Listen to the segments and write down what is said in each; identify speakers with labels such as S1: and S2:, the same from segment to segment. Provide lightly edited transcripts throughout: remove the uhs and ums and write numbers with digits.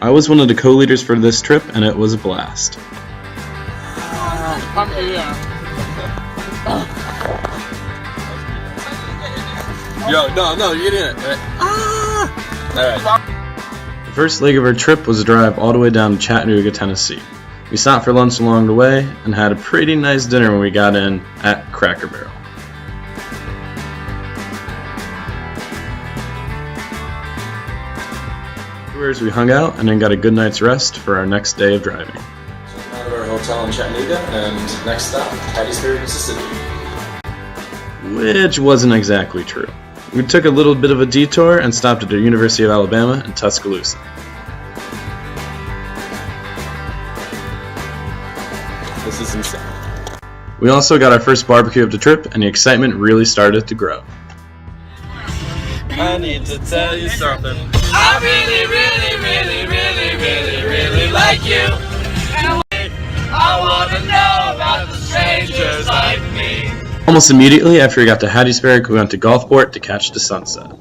S1: I was one of the co-leaders for this trip, and it was a blast.
S2: Yo, no, you didn't. Alright.
S1: The first leg of our trip was a drive all the way down to Chattanooga, Tennessee. We stopped for lunch along the way and had a pretty nice dinner when we got in at Cracker Barrel. Afterwards, we hung out and then got a good night's rest for our next day of driving.
S2: Out of our hotel in Chattanooga, and next stop, Hattiesburg, Mississippi.
S1: Which wasn't exactly true. We took a little bit of a detour and stopped at the University of Alabama in Tuscaloosa.
S2: This is insane.
S1: We also got our first barbecue of the trip, and the excitement really started to grow.
S2: I need to tell you something. I really like you. And I want to know about the strangers like me.
S1: Almost immediately after we got to Hattiesburg, we went to Gulfport to catch the sunset.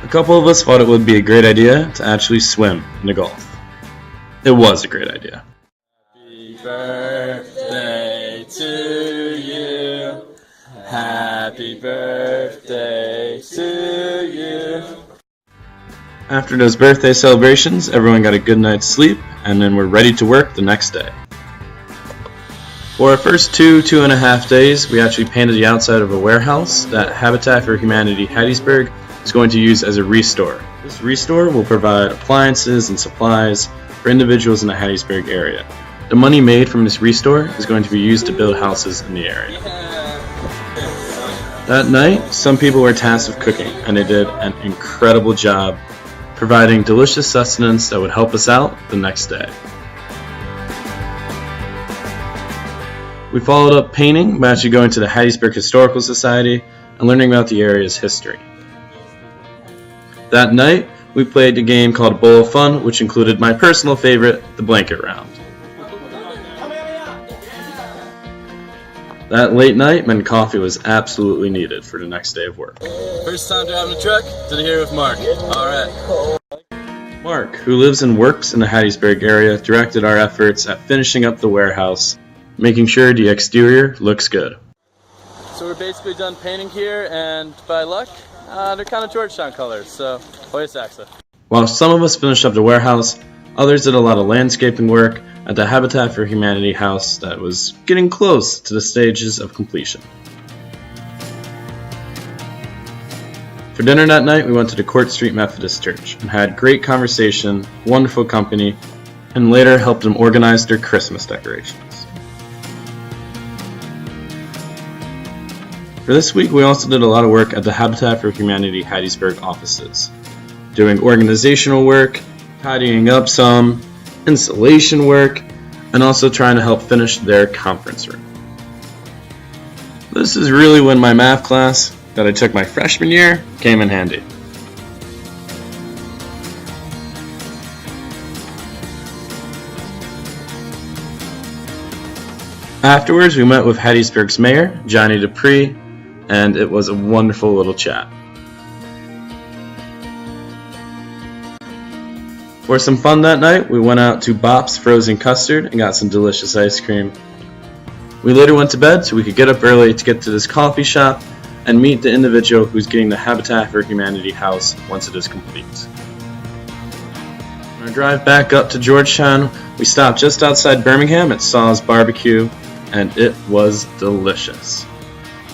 S1: A couple of us thought it would be a great idea to actually swim in the Gulf. It was a great idea.
S2: Happy birthday to you. Happy birthday to you.
S1: After those birthday celebrations, everyone got a good night's sleep, and then we're ready to work the next day. For our first 2.5 days, we actually painted the outside of a warehouse that Habitat for Humanity Hattiesburg is going to use as a restore. This restore will provide appliances and supplies for individuals in the Hattiesburg area. The money made from this restore is going to be used to build houses in the area. That night, some people were tasked with cooking, and they did an incredible job providing delicious sustenance that would help us out the next day. We followed up painting by actually going to the Hattiesburg Historical Society and learning about the area's history. That night, we played a game called Bowl of Fun, which included my personal favorite, the blanket round. That late night meant coffee was absolutely needed for the next day of work.
S2: First time driving a truck, did it here with Mark. Alright.
S1: Mark, who lives and works in the Hattiesburg area, directed our efforts at finishing up the warehouse, making sure the exterior looks good.
S2: So we're basically done painting here, and by luck, they're kind of Georgetown colors, so Hoya Saxa.
S1: While some of us finished up the warehouse, others did a lot of landscaping work at the Habitat for Humanity house that was getting close to the stages of completion. For dinner that night, we went to the Court Street Methodist Church and had great conversation, wonderful company, and later helped them organize their Christmas decorations. For this week, we also did a lot of work at the Habitat for Humanity Hattiesburg offices, doing organizational work, tidying up some, installation work, and also trying to help finish their conference room. This is really when my math class that I took my freshman year came in handy. Afterwards, we met with Hattiesburg's mayor, Johnny Dupree, and it was a wonderful little chat. For some fun that night, we went out to Bop's Frozen Custard and got some delicious ice cream. We later went to bed so we could get up early to get to this coffee shop and meet the individual who's getting the Habitat for Humanity house once it is complete. On our drive back up to Georgetown, we stopped just outside Birmingham at Saw's Barbecue, and it was delicious.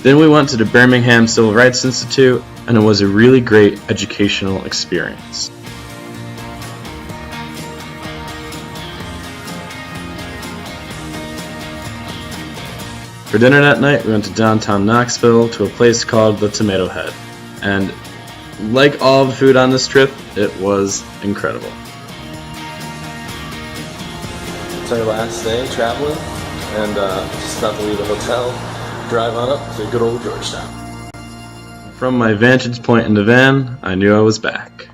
S1: Then we went to the Birmingham Civil Rights Institute, and it was a really great educational experience. For dinner that night, we went to downtown Knoxville to a place called the Tomato Head, and like all the food on this trip, it was incredible.
S2: It's our last day traveling, and just about to leave the hotel, drive on up to good old Georgetown.
S1: From my vantage point in the van, I knew I was back.